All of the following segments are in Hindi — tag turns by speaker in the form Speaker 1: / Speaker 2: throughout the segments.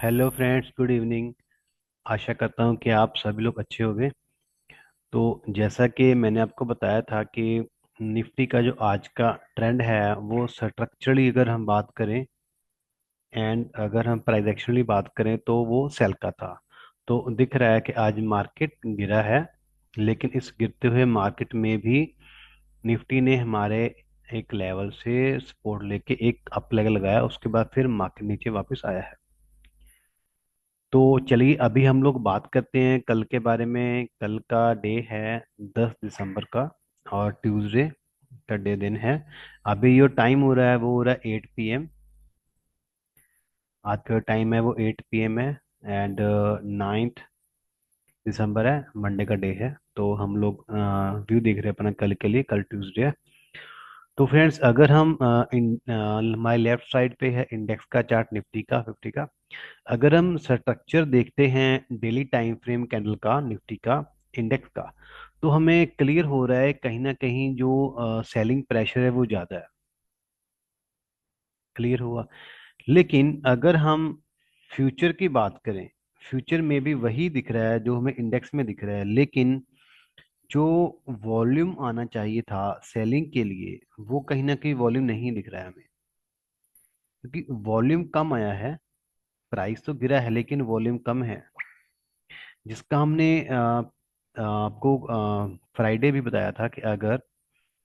Speaker 1: Hello friends, good evening. आशा करता हूँ कि आप सभी लोग अच्छे होंगे। तो जैसा कि मैंने आपको बताया था कि निफ्टी का जो आज का ट्रेंड है वो स्ट्रक्चरली अगर हम बात करें एंड अगर हम प्राइस एक्शनली बात करें तो वो सेल का था। तो दिख रहा है कि आज मार्केट गिरा है, लेकिन इस गिरते हुए मार्केट में भी निफ्टी ने हमारे एक लेवल से सपोर्ट लेके एक अप लेवल लगाया, उसके बाद फिर मार्केट नीचे वापस आया है। तो चलिए अभी हम लोग बात करते हैं कल के बारे में। कल का डे है 10 दिसंबर का, और ट्यूसडे का डे दिन है। अभी जो टाइम हो रहा है वो हो रहा है 8 PM। आज का टाइम है वो 8 PM है। एंड 9 दिसंबर है, मंडे का डे है। तो हम लोग व्यू देख रहे हैं अपना कल के लिए। कल ट्यूसडे है। तो फ्रेंड्स, अगर हम हमारे लेफ्ट साइड पे है इंडेक्स का चार्ट, निफ्टी का 50 का। अगर हम स्ट्रक्चर देखते हैं डेली टाइम फ्रेम कैंडल का, निफ्टी का, इंडेक्स का, तो हमें क्लियर हो रहा है कहीं ना कहीं जो सेलिंग प्रेशर है वो ज्यादा है। क्लियर हुआ। लेकिन अगर हम फ्यूचर की बात करें, फ्यूचर में भी वही दिख रहा है जो हमें इंडेक्स में दिख रहा है, लेकिन जो वॉल्यूम आना चाहिए था सेलिंग के लिए वो कहीं ना कहीं वॉल्यूम नहीं दिख रहा है हमें, क्योंकि वॉल्यूम कम आया है। प्राइस तो गिरा है लेकिन वॉल्यूम कम है, जिसका हमने आपको फ्राइडे भी बताया था कि अगर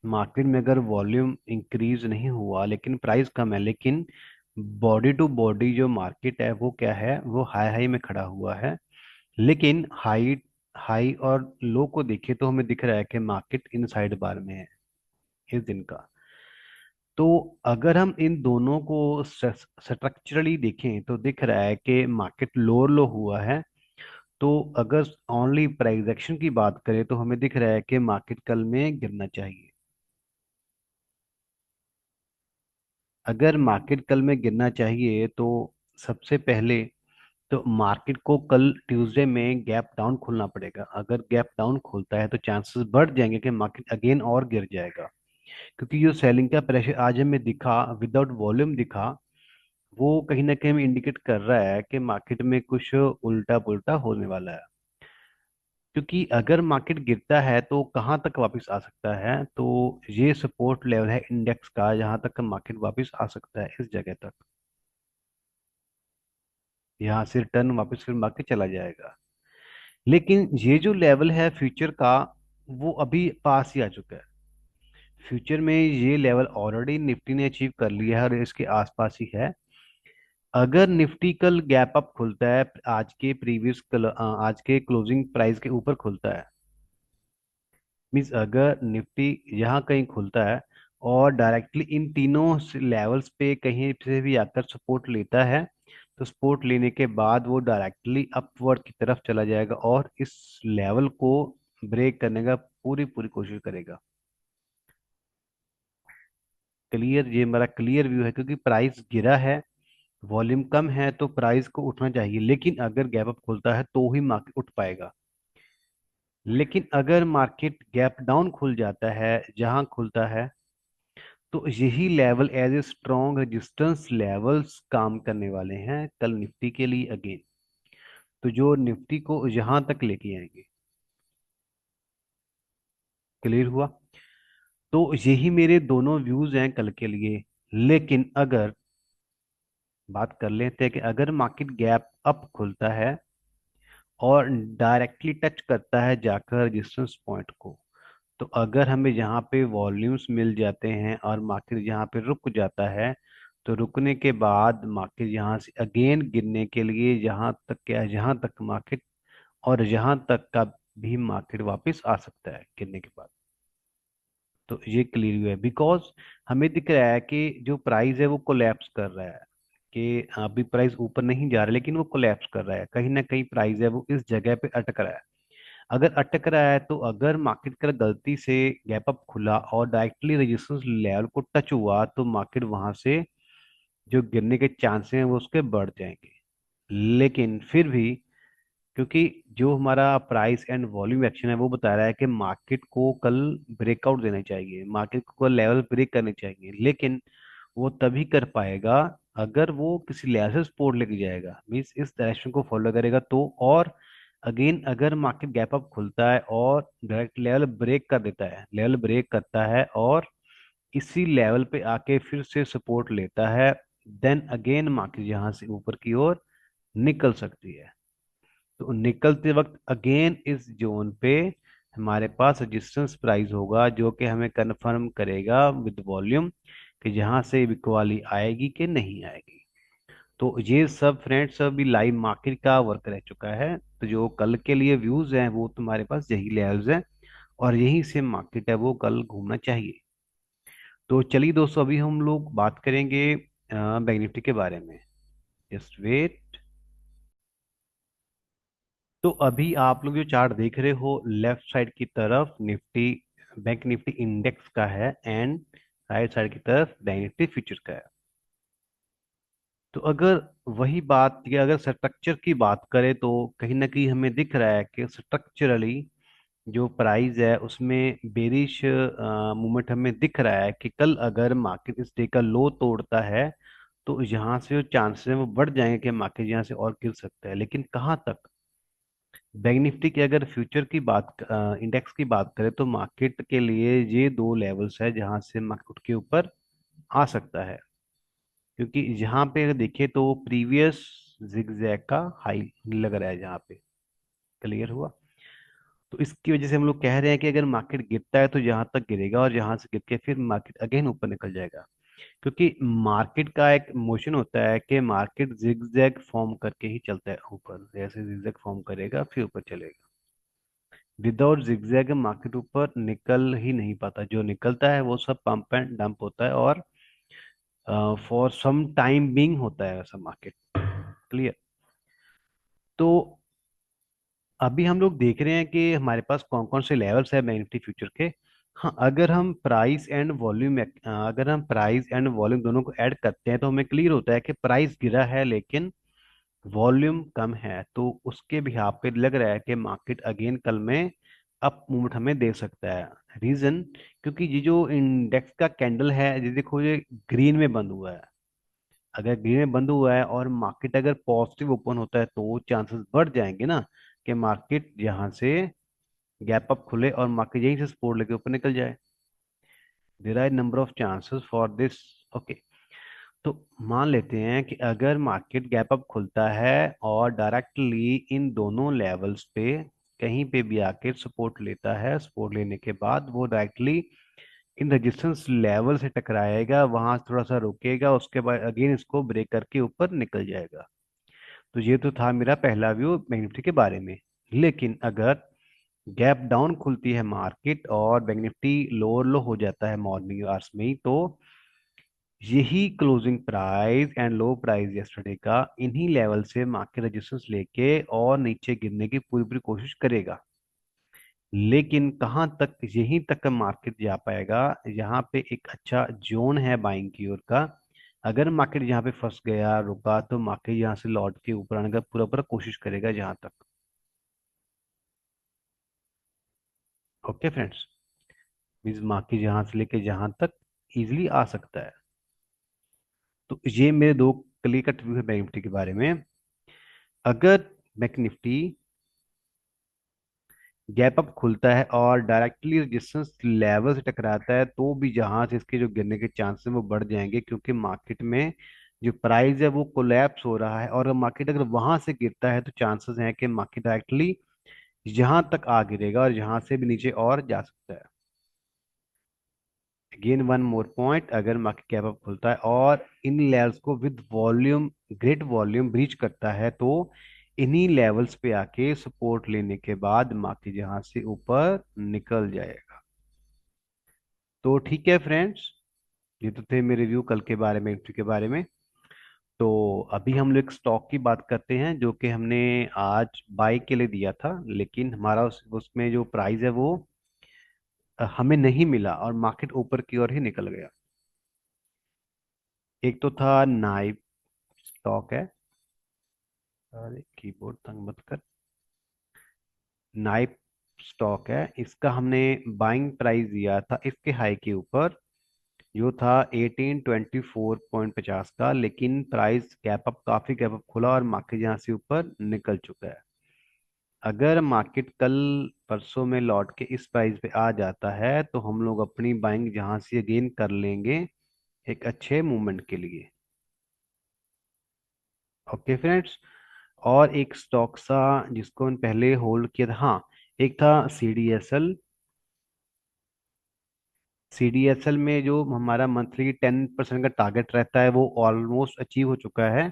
Speaker 1: मार्केट में अगर वॉल्यूम इंक्रीज नहीं हुआ लेकिन प्राइस कम है, लेकिन बॉडी टू बॉडी जो मार्केट है वो क्या है, वो हाई हाई में खड़ा हुआ है। लेकिन हाई हाई और लो को देखें तो हमें दिख रहा है कि मार्केट इन साइड बार में है इस दिन का। तो अगर हम इन दोनों को स्ट्रक्चरली देखें तो दिख रहा है कि मार्केट लोअर लो हुआ है। तो अगर ओनली प्राइस एक्शन की बात करें तो हमें दिख रहा है कि मार्केट कल में गिरना चाहिए। अगर मार्केट कल में गिरना चाहिए तो सबसे पहले तो मार्केट को कल ट्यूसडे में गैप डाउन खोलना पड़ेगा। अगर गैप डाउन खोलता है तो चांसेस बढ़ जाएंगे कि मार्केट अगेन और गिर जाएगा, क्योंकि जो सेलिंग का प्रेशर आज हमें दिखा विदाउट वॉल्यूम दिखा, वो कहीं ना कहीं इंडिकेट कर रहा है कि मार्केट में कुछ उल्टा पुल्टा होने वाला है। क्योंकि अगर मार्केट गिरता है तो कहाँ तक वापस आ सकता है, तो ये सपोर्ट लेवल है इंडेक्स का, जहां तक मार्केट वापस आ सकता है इस जगह तक। यहाँ से रिटर्न वापस फिर मार्केट चला जाएगा। लेकिन ये जो लेवल है फ्यूचर का, वो अभी पास ही आ चुका है। फ्यूचर में ये लेवल ऑलरेडी निफ्टी ने अचीव कर लिया है और इसके आसपास ही है। अगर निफ्टी कल गैप अप खुलता है, आज के आज के क्लोजिंग प्राइस के ऊपर खुलता है, मीन्स अगर निफ्टी यहाँ कहीं खुलता है और डायरेक्टली इन तीनों लेवल्स पे कहीं से भी आकर सपोर्ट लेता है, तो सपोर्ट लेने के बाद वो डायरेक्टली अपवर्ड की तरफ चला जाएगा और इस लेवल को ब्रेक करने का पूरी पूरी कोशिश करेगा। क्लियर, ये मेरा क्लियर व्यू है, क्योंकि प्राइस गिरा है, वॉल्यूम कम है, तो प्राइस को उठना चाहिए। लेकिन अगर गैप अप खुलता है तो ही मार्केट उठ पाएगा। लेकिन अगर मार्केट गैप डाउन खुल जाता है, जहां खुलता है, तो यही level as a strong resistance levels काम करने वाले हैं कल निफ्टी के लिए अगेन। तो जो निफ्टी को यहां तक लेके आएंगे। क्लियर हुआ। तो यही मेरे दोनों व्यूज हैं कल के लिए। लेकिन अगर बात कर लेते हैं कि अगर मार्केट गैप अप खुलता है और डायरेक्टली टच करता है जाकर रेजिस्टेंस पॉइंट को, तो अगर हमें यहाँ पे वॉल्यूम्स मिल जाते हैं और मार्केट यहाँ पे रुक जाता है, तो रुकने के बाद मार्केट यहाँ से अगेन गिरने के लिए यहाँ तक क्या, यहाँ तक मार्केट और यहाँ तक का भी मार्केट वापस आ सकता है गिरने के बाद। तो ये क्लियर हुआ है, बिकॉज हमें दिख रहा है कि जो प्राइस है वो कोलैप्स कर रहा है, कि अभी प्राइस ऊपर नहीं जा रहा लेकिन वो कोलैप्स कर रहा है। कहीं ना कहीं प्राइस है वो इस जगह पे अटक रहा है। अगर अटक रहा है तो अगर मार्केट का गलती से गैप अप खुला और डायरेक्टली रेजिस्टेंस लेवल को टच हुआ, तो मार्केट वहां से जो गिरने के चांसेस हैं वो उसके बढ़ जाएंगे। लेकिन फिर भी, क्योंकि जो हमारा प्राइस एंड वॉल्यूम एक्शन है वो बता रहा है कि मार्केट को कल ब्रेकआउट देना चाहिए, मार्केट को कल लेवल ब्रेक करने चाहिए, लेकिन वो तभी कर पाएगा अगर वो किसी लेवल से सपोर्ट लेके जाएगा, मीन्स इस डायरेक्शन को फॉलो करेगा तो। और अगेन अगर मार्केट गैप अप खुलता है और डायरेक्ट लेवल ब्रेक कर देता है, लेवल ब्रेक करता है और इसी लेवल पे आके फिर से सपोर्ट लेता है, देन अगेन मार्केट यहाँ से ऊपर की ओर निकल सकती है। तो निकलते वक्त अगेन इस जोन पे हमारे पास रेजिस्टेंस प्राइस होगा, जो कि हमें कंफर्म करेगा विद वॉल्यूम कि जहां से बिकवाली आएगी कि नहीं आएगी। तो ये सब फ्रेंड्स अभी लाइव मार्केट का वर्क रह चुका है। तो जो कल के लिए व्यूज हैं वो तुम्हारे पास यही लेवल्स हैं और यहीं से मार्केट है वो कल घूमना चाहिए। तो चलिए दोस्तों, अभी हम लोग बात करेंगे बैंक निफ्टी के बारे में। Just wait. तो अभी आप लोग जो चार्ट देख रहे हो लेफ्ट साइड की तरफ निफ्टी, बैंक निफ्टी इंडेक्स का है, एंड राइट साइड की तरफ बैंक निफ्टी फ्यूचर का है। तो अगर वही बात या अगर स्ट्रक्चर की बात करें तो कहीं ना कहीं हमें दिख रहा है कि स्ट्रक्चरली जो प्राइस है उसमें बेरिश मूवमेंट हमें दिख रहा है कि कल अगर मार्केट इस डे का लो तोड़ता है तो यहाँ से जो चांसेस हैं वो बढ़ जाएंगे कि मार्केट यहाँ से और गिर सकता है, लेकिन कहाँ तक। बैंक निफ्टी की अगर फ्यूचर की बात, इंडेक्स की बात करें तो मार्केट के लिए ये दो लेवल्स है जहां से मार्केट के ऊपर आ सकता है। क्योंकि यहाँ पे अगर देखें तो प्रीवियस जिगजैग का हाई लग रहा है जहाँ पे। क्लियर हुआ। तो इसकी वजह से हम लोग कह रहे हैं कि अगर मार्केट गिरता है तो यहाँ तक गिरेगा और यहाँ से गिर के फिर मार्केट अगेन ऊपर निकल जाएगा। क्योंकि मार्केट का एक मोशन होता है कि मार्केट जिगजैग फॉर्म करके ही चलता है ऊपर, जैसे जिगजैग फॉर्म करेगा फिर ऊपर चलेगा। विदाउट जिगजैग मार्केट ऊपर निकल ही नहीं पाता, जो निकलता है वो सब पंप एंड डंप होता है और फॉर सम टाइम बिंग होता है ऐसा मार्केट। क्लियर। तो अभी हम लोग देख रहे हैं कि हमारे पास कौन कौन से लेवल्स है बैंक निफ्टी फ्यूचर के। हाँ, अगर हम प्राइस एंड वॉल्यूम दोनों को ऐड करते हैं तो हमें क्लियर होता है कि प्राइस गिरा है लेकिन वॉल्यूम कम है, तो उसके भी यहाँ पे लग रहा है कि मार्केट अगेन कल में अप मूवमेंट हमें दे सकता है। रीजन, क्योंकि ये जो इंडेक्स का कैंडल है ये देखो, ये ग्रीन में बंद हुआ है। अगर ग्रीन में बंद हुआ है और मार्केट अगर पॉजिटिव ओपन होता है तो चांसेस बढ़ जाएंगे ना कि मार्केट यहाँ से गैप अप खुले और मार्केट यहीं से सपोर्ट लेके ऊपर निकल जाए। There are number of chances for this. Okay. तो मान लेते हैं कि अगर मार्केट गैप अप खुलता है और डायरेक्टली इन दोनों लेवल्स पे कहीं पे भी आके सपोर्ट लेता है, सपोर्ट लेने के बाद वो डायरेक्टली इन रेजिस्टेंस लेवल से टकराएगा, वहां थोड़ा सा रुकेगा, उसके बाद अगेन इसको ब्रेक करके ऊपर निकल जाएगा। तो ये तो था मेरा पहला व्यू बैंक निफ्टी के बारे में। लेकिन अगर गैप डाउन खुलती है मार्केट और बैंक निफ्टी लोअर लो हो जाता है मॉर्निंग आवर्स में ही, तो यही closing price and low price yesterday का इन्हीं लेवल से मार्केट रेजिस्टेंस लेके और नीचे गिरने की पूरी पूरी कोशिश करेगा। लेकिन कहाँ तक, यहीं तक का मार्केट जा पाएगा। यहाँ पे एक अच्छा जोन है बाइंग की ओर का। अगर मार्केट यहाँ पे फंस गया, रुका, तो मार्केट यहाँ से लौट के ऊपर आने का पूरा पूरा कोशिश करेगा जहां तक। ओके फ्रेंड्स, मीन्स मार्केट जहां से लेके जहां तक इजिली आ सकता है। तो ये मेरे दो क्लियर कट व्यू है बैंक निफ्टी के बारे में। अगर बैंक निफ्टी गैप अप खुलता है और डायरेक्टली रेजिस्टेंस लेवल से टकराता है तो भी जहां से इसके जो गिरने के चांसेस हैं वो बढ़ जाएंगे, क्योंकि मार्केट में जो प्राइस है वो कोलैप्स हो रहा है। और मार्केट अगर वहां से गिरता है तो चांसेस हैं कि मार्केट डायरेक्टली यहाँ तक आ गिरेगा और यहाँ से भी नीचे और जा सकता है। अगेन वन मोर पॉइंट, अगर मार्केट कैप अप खुलता है और इन लेवल्स को with volume, great volume breach करता है तो इन्हीं लेवल्स पे आके सपोर्ट लेने के बाद मार्केट यहाँ से ऊपर निकल जाएगा। तो ठीक है फ्रेंड्स, ये तो थे मेरे व्यू कल के बारे में, निफ्टी के बारे में। तो अभी हम लोग स्टॉक की बात करते हैं जो कि हमने आज बाय के लिए दिया था, लेकिन हमारा उसमें जो प्राइस है वो हमें नहीं मिला और मार्केट ऊपर की ओर ही निकल गया। एक तो था नाइप स्टॉक है, अरे कीबोर्ड तंग मत कर। नाइप स्टॉक है, इसका हमने बाइंग प्राइस दिया था इसके हाई के ऊपर जो था 1824.50 का, लेकिन प्राइस गैप अप खुला और मार्केट यहाँ से ऊपर निकल चुका है। अगर मार्केट कल परसों में लौट के इस प्राइस पे आ जाता है तो हम लोग अपनी बाइंग जहां से अगेन कर लेंगे एक अच्छे मूवमेंट के लिए। Okay friends. और एक स्टॉक सा जिसको हम पहले होल्ड किया था, हाँ, एक था सीडीएसएल। सीडीएसएल में जो हमारा मंथली 10% का टारगेट रहता है वो ऑलमोस्ट अचीव हो चुका है।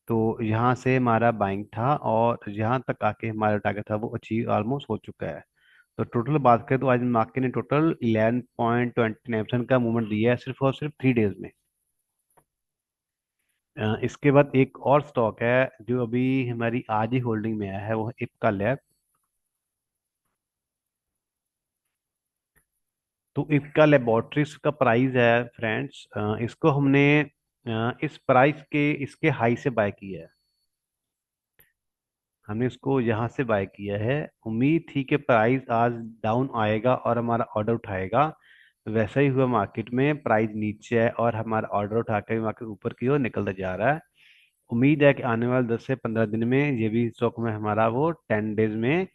Speaker 1: तो यहाँ से हमारा बाइंग था और यहाँ तक आके हमारा टारगेट था वो अचीव ऑलमोस्ट हो चुका है। तो टोटल बात करें तो आज मार्केट ने टोटल 11.29% का मूवमेंट दिया है सिर्फ और सिर्फ 3 डेज में। इसके बाद एक और स्टॉक है जो अभी हमारी आज ही होल्डिंग में आया है, वो है इप्का लैब। तो इप्का लेबोरेटरीज का प्राइस है फ्रेंड्स, इसको हमने इस प्राइस के इसके हाई से बाय किया है। हमने इसको यहाँ से बाय किया है। उम्मीद थी कि प्राइस आज डाउन आएगा और हमारा ऑर्डर उठाएगा। वैसा ही हुआ, मार्केट में प्राइस नीचे है और हमारा ऑर्डर उठा के मार्केट ऊपर की ओर निकलता जा रहा है। उम्मीद है कि आने वाले 10 से 15 दिन में ये भी स्टॉक में हमारा वो 10 डेज में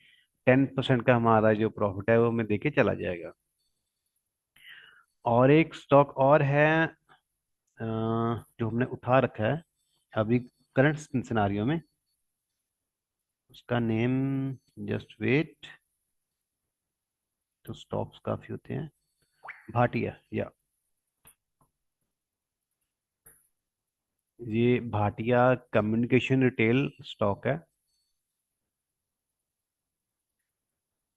Speaker 1: 10% का हमारा जो प्रॉफिट है वो हमें देके चला जाएगा। और एक स्टॉक और है जो हमने उठा रखा है अभी करंट सिनारियो में। उसका नेम, जस्ट वेट, तो स्टॉक्स काफी होते हैं। भाटिया, या ये भाटिया कम्युनिकेशन रिटेल स्टॉक है।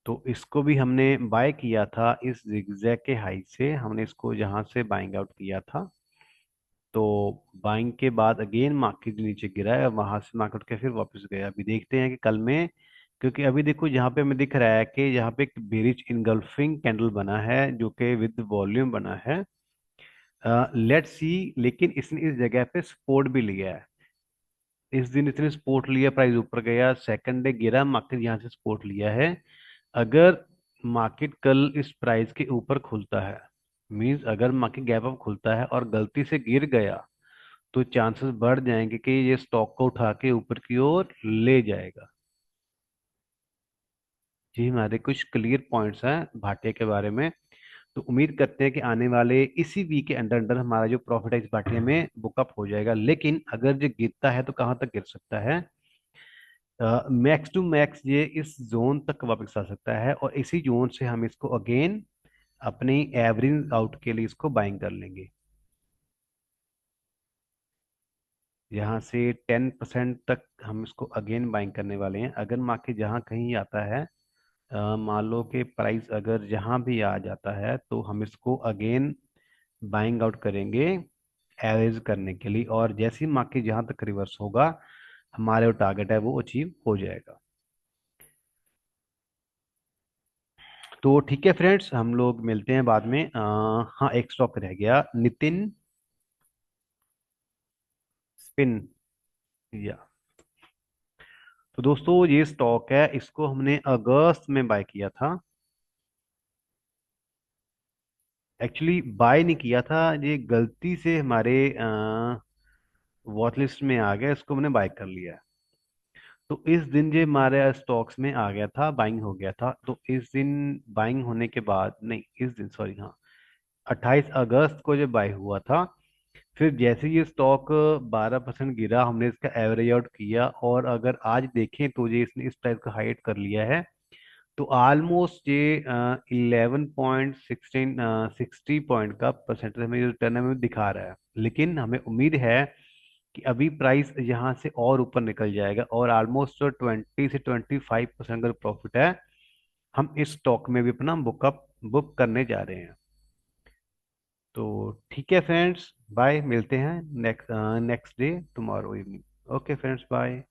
Speaker 1: तो इसको भी हमने बाय किया था इस जिगजैग के हाई से, हमने इसको यहाँ से बाइंग आउट किया था। तो बाइंग के बाद अगेन मार्केट नीचे गिरा है, वहां से मार्केट के फिर वापस गया। अभी देखते हैं कि कल में, क्योंकि अभी देखो यहाँ पे हमें दिख रहा है कि यहाँ पे एक बेरिश इनगल्फिंग कैंडल बना है जो कि विद वॉल्यूम बना है। लेट्स सी, लेकिन इसने इस जगह पे सपोर्ट भी लिया है। इस दिन इसने सपोर्ट लिया, प्राइस ऊपर गया, सेकंड डे गिरा, मार्केट यहाँ से सपोर्ट लिया है। अगर मार्केट कल इस प्राइस के ऊपर खुलता है, मींस अगर मार्केट गैप अप खुलता है और गलती से गिर गया, तो चांसेस बढ़ जाएंगे कि ये स्टॉक को उठा के ऊपर की ओर ले जाएगा। जी, हमारे कुछ क्लियर पॉइंट्स हैं भाटिया के बारे में। तो उम्मीद करते हैं कि आने वाले इसी वीक के अंदर अंदर हमारा जो प्रॉफिट है इस भाटिया में बुकअप हो जाएगा। लेकिन अगर ये गिरता है तो कहाँ तक गिर सकता है? मैक्स टू मैक्स ये इस जोन तक वापस आ सकता है और इसी जोन से हम इसको अगेन अपनी एवरेज आउट के लिए इसको बाइंग कर लेंगे। यहाँ से 10% तक हम इसको अगेन बाइंग करने वाले हैं। अगर मार्केट जहाँ कहीं आता है, मान लो कि प्राइस अगर जहाँ भी आ जाता है, तो हम इसको अगेन बाइंग आउट करेंगे एवरेज करने के लिए। और जैसे ही मार्केट जहाँ तक रिवर्स होगा, हमारे जो टारगेट है वो अचीव हो जाएगा। तो ठीक है फ्रेंड्स, हम लोग मिलते हैं बाद में। हाँ, एक स्टॉक रह गया, नितिन स्पिन, या। तो दोस्तों ये स्टॉक है, इसको हमने अगस्त में बाय किया था। एक्चुअली बाय नहीं किया था, ये गलती से हमारे वॉच लिस्ट में आ गया, इसको मैंने बाय कर लिया। तो इस दिन ये हमारे स्टॉक्स में आ गया था, बाइंग हो गया था। तो इस दिन बाइंग होने के बाद, नहीं इस दिन, सॉरी, हाँ, 28 अगस्त को जब बाय हुआ था। फिर जैसे ये स्टॉक 12% गिरा, हमने इसका एवरेज आउट किया और अगर आज देखें तो ये इसने इस प्राइस को हाइट कर लिया है। तो ऑलमोस्ट ये 11.16 60 पॉइंट का परसेंटेज हमें रिटर्न हमें दिखा रहा है। लेकिन हमें उम्मीद है कि अभी प्राइस यहाँ से और ऊपर निकल जाएगा और ऑलमोस्ट 20 से 25% का प्रॉफिट है, हम इस स्टॉक में भी अपना बुक करने जा रहे हैं। तो ठीक है फ्रेंड्स, बाय, मिलते हैं next day tomorrow evening. Okay friends, bye.